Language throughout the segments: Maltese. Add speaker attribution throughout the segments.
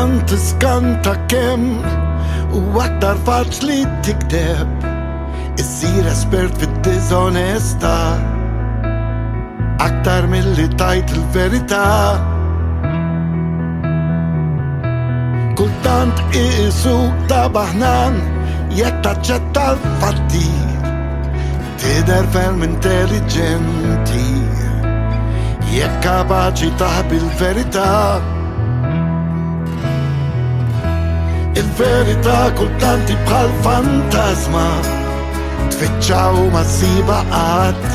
Speaker 1: tiskanta kem u aktar faċli tikdeb issir espert fid-disonesta aktar mill-li tajt il-verità. Kultant isu ta' baħnan jekk taċċetta l-fatti tidher ferm intelligenti jekk kapaċi taħbi l-verità. Il-verità kultanti bħal fantasma tfittxaw ma siba qatt.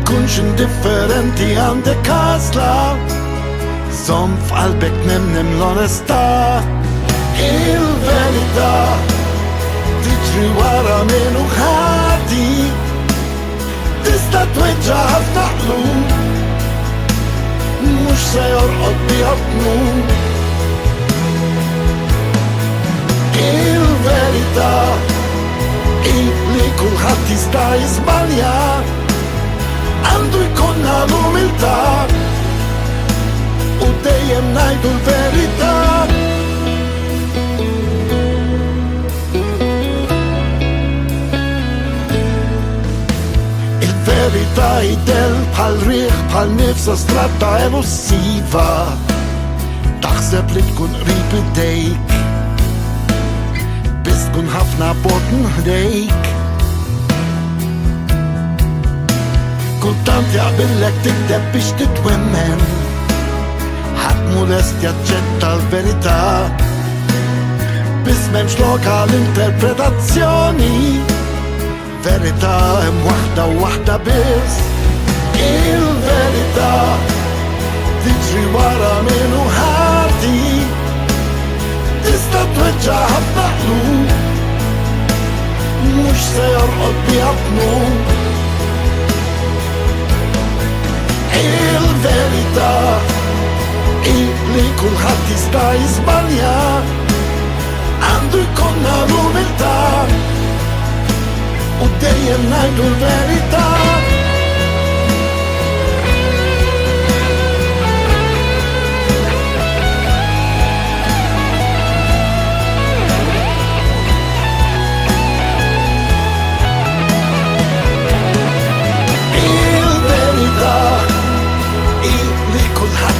Speaker 1: Tkunx indifferenti għandek għażla żomm f'qalbek nemnem l-onestà. Il-verità tiġri wara minnu ħati tista' tweġġa' ħafna qlub mhux se jorqod biha b'tmur. Il-verità li kulħadd jista' jiżbalja għandu jkollna l-umiltà u dejjem ngħidu l-verità. Il-verità jidel bħal riħ bħal nifsa stratta elusiva taħseb li tkun qrib idejk biss tkun ħafna botn ħdejk. Kultant jaqbillek tikdeb biex titwemmen ħadd mu lest jaċċetta l-verità biss m'hemmx lok għall-interpretazzjoni. Verità hemm waħda u waħda biss. Il-verità tiġri wara minnu ħati tista' tweġġa' ħafna qlub mhux se jorqod biha b'tmur. Il-verità li kulħadd jista' jiżbalja għandu jkollna l-umiltà u dejjem ngħidu l-verità.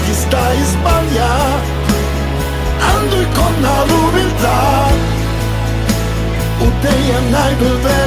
Speaker 1: Jista' jiżbalja għandu jkollna l-umiltà u dejjem ngħidu l-verità.